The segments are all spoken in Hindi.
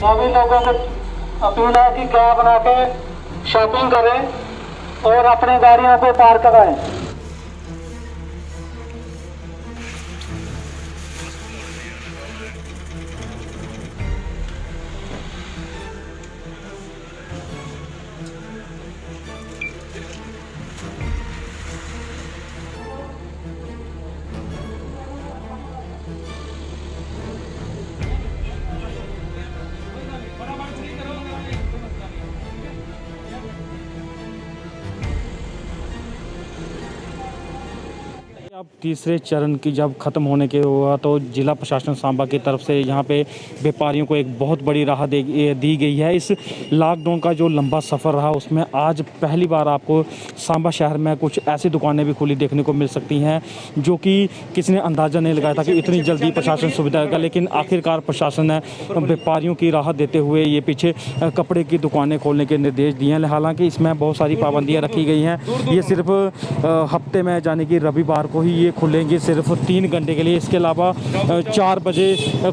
सभी लोगों को अपील है कि कैब बना के शॉपिंग करें और अपनी गाड़ियों को पार्क कराएं। अब तीसरे चरण की जब ख़त्म होने के हुआ तो जिला प्रशासन सांबा की तरफ से यहाँ पे व्यापारियों को एक बहुत बड़ी राहत दी गई है। इस लॉकडाउन का जो लंबा सफ़र रहा उसमें आज पहली बार आपको सांबा शहर में कुछ ऐसी दुकानें भी खुली देखने को मिल सकती हैं जो कि किसी ने अंदाज़ा नहीं लगाया था कि इतनी जल्दी प्रशासन सुविधा देगा। लेकिन आखिरकार प्रशासन ने व्यापारियों की राहत देते हुए ये पीछे कपड़े की दुकानें खोलने के निर्देश दिए हैं। हालाँकि इसमें बहुत सारी पाबंदियाँ रखी गई हैं। ये सिर्फ हफ्ते में यानी कि रविवार को ही ये खुलेंगे सिर्फ 3 घंटे के लिए। इसके अलावा 4 बजे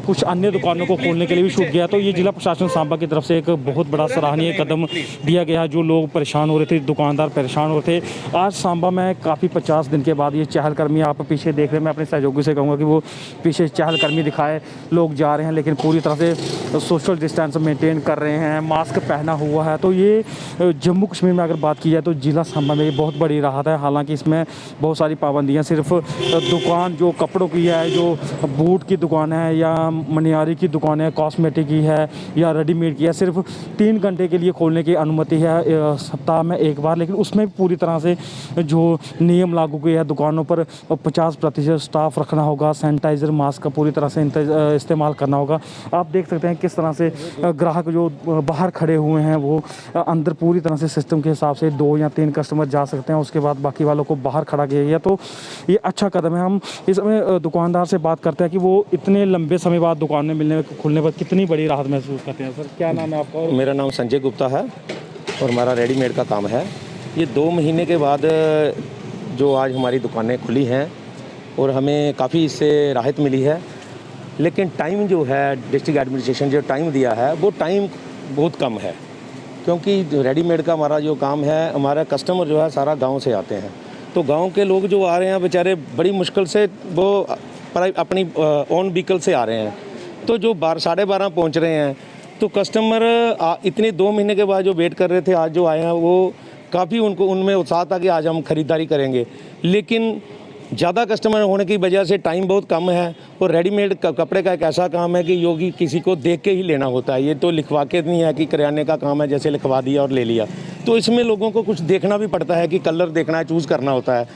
कुछ अन्य दुकानों को खोलने के लिए भी छूट गया। तो ये जिला प्रशासन सांबा की तरफ से एक बहुत बड़ा सराहनीय कदम दिया गया है। जो लोग परेशान हो रहे थे, दुकानदार परेशान हो रहे थे, आज सांबा में काफ़ी 50 दिन के बाद ये चहलकदमी आप पीछे देख रहे हैं। मैं अपने सहयोगी से कहूँगा कि वो पीछे चहलकदमी दिखाए, लोग जा रहे हैं लेकिन पूरी तरह से सोशल डिस्टेंस मेंटेन कर रहे हैं, मास्क पहना हुआ है। तो ये जम्मू कश्मीर में अगर बात की जाए तो जिला सांबा में ये बहुत बड़ी राहत है। हालांकि इसमें बहुत सारी पाबंदियां, सिर्फ दुकान जो कपड़ों की है, जो बूट की दुकान है या मनियारी की दुकान है, कॉस्मेटिक की है या रेडीमेड की है, सिर्फ 3 घंटे के लिए खोलने की अनुमति है सप्ताह में एक बार। लेकिन उसमें भी पूरी तरह से जो नियम लागू किए हैं, दुकानों पर 50% स्टाफ रखना होगा, सैनिटाइज़र मास्क का पूरी तरह से इस्तेमाल करना होगा। आप देख सकते हैं किस तरह से ग्राहक जो बाहर खड़े हुए हैं वो अंदर पूरी तरह से सिस्टम के हिसाब से 2 या 3 कस्टमर जा सकते हैं, उसके बाद बाकी वालों को बाहर खड़ा किया गया। तो ये अच्छा कदम है। हम इस समय दुकानदार से बात करते हैं कि वो इतने लंबे समय बाद दुकानें खुलने पर कितनी बड़ी राहत महसूस करते हैं। सर क्या नाम है आपका? मेरा नाम संजय गुप्ता है और हमारा रेडीमेड का काम है। ये 2 महीने के बाद जो आज हमारी दुकानें खुली हैं और हमें काफ़ी इससे राहत मिली है। लेकिन टाइम जो है डिस्ट्रिक्ट एडमिनिस्ट्रेशन जो टाइम दिया है वो टाइम बहुत कम है, क्योंकि रेडीमेड का हमारा जो काम है, हमारा कस्टमर जो है सारा गांव से आते हैं। तो गांव के लोग जो आ रहे हैं बेचारे बड़ी मुश्किल से वो अपनी ओन व्हीकल से आ रहे हैं। तो जो 12:30 पहुंच रहे हैं तो कस्टमर इतने 2 महीने के बाद जो वेट कर रहे थे, आज जो आए हैं वो काफ़ी उनमें उत्साह था कि आज हम ख़रीदारी करेंगे। लेकिन ज़्यादा कस्टमर होने की वजह से टाइम बहुत कम है। और रेडीमेड कपड़े का एक ऐसा काम है कि योगी किसी को देख के ही लेना होता है। ये तो लिखवा के नहीं है कि किराने का काम है जैसे लिखवा दिया और ले लिया। तो इसमें लोगों को कुछ देखना भी पड़ता है कि कलर देखना है, चूज़ करना होता है।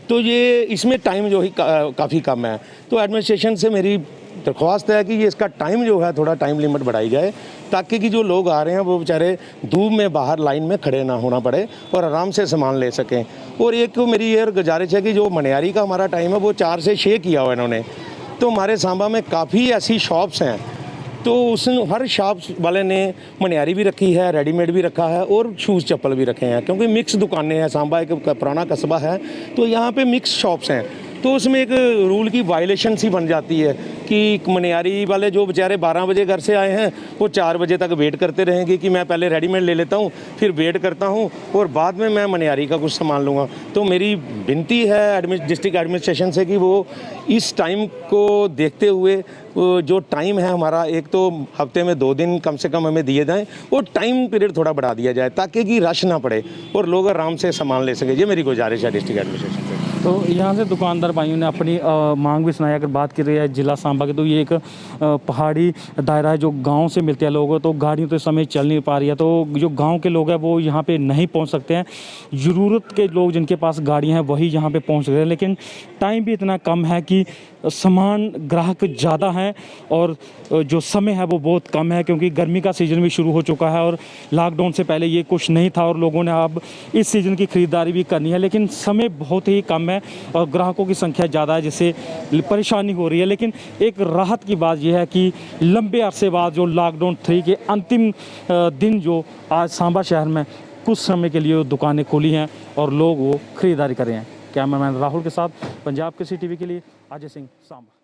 तो ये इसमें टाइम जो ही काफ़ी कम है। तो एडमिनिस्ट्रेशन से मेरी दरख्वास्त है कि ये इसका टाइम जो है थोड़ा टाइम लिमिट बढ़ाई जाए, ताकि कि जो लोग आ रहे हैं वो बेचारे धूप में बाहर लाइन में खड़े ना होना पड़े और आराम से सामान ले सकें। और एक मेरी ये गुजारिश है कि जो मनियारी का हमारा टाइम है वो 4 से 6 किया हुआ इन्होंने। तो हमारे सांबा में काफ़ी ऐसी शॉप्स हैं, तो उस हर शॉप वाले ने मनियारी भी रखी है, रेडीमेड भी रखा है और शूज़ चप्पल भी रखे हैं, क्योंकि मिक्स दुकानें हैं। सांबा एक पुराना कस्बा है तो यहाँ पे मिक्स शॉप्स हैं। तो उसमें एक रूल की वायलेशन सी बन जाती है कि मनियारी वाले जो बेचारे 12 बजे घर से आए हैं वो 4 बजे तक वेट करते रहेंगे कि मैं पहले रेडीमेड ले लेता हूँ, फिर वेट करता हूँ और बाद में मैं मनियारी का कुछ सामान लूँगा। तो मेरी विनती है डिस्ट्रिक्ट एडमिनिस्ट्रेशन से कि वो इस टाइम को देखते हुए जो टाइम है हमारा, एक तो हफ्ते में 2 दिन कम से कम हमें दिए जाएँ और टाइम पीरियड थोड़ा बढ़ा दिया जाए, ताकि कि रश ना पड़े और लोग आराम से सामान ले सकें। ये मेरी गुजारिश है डिस्ट्रिक्ट एडमिनिस्ट्रेशन से। तो यहाँ से दुकानदार भाइयों ने अपनी मांग भी सुनाई। अगर बात की रही है जिला सांबा की तो ये एक पहाड़ी दायरा है, जो गांव से मिलते हैं लोगों, तो गाड़ियाँ तो इस समय चल नहीं पा रही है। तो जो गांव के लोग हैं वो यहाँ पे नहीं पहुँच सकते हैं। ज़रूरत के लोग जिनके पास गाड़ियाँ हैं वही यहाँ पे पहुँच रहे हैं। लेकिन टाइम भी इतना कम है कि सामान ग्राहक ज़्यादा हैं और जो समय है वो बहुत कम है, क्योंकि गर्मी का सीज़न भी शुरू हो चुका है और लॉकडाउन से पहले ये कुछ नहीं था और लोगों ने अब इस सीज़न की ख़रीदारी भी करनी है। लेकिन समय बहुत ही कम है और ग्राहकों की संख्या ज़्यादा है, जिससे परेशानी हो रही है। लेकिन एक राहत की बात यह है कि लंबे अरसे बाद जो लॉकडाउन 3 के अंतिम दिन जो आज सांबा शहर में कुछ समय के लिए दुकानें खुली हैं और लोग वो ख़रीदारी कर रहे हैं। कैमरामैन राहुल के साथ पंजाब केसरी टीवी के लिए अजय सिंह, सांबा।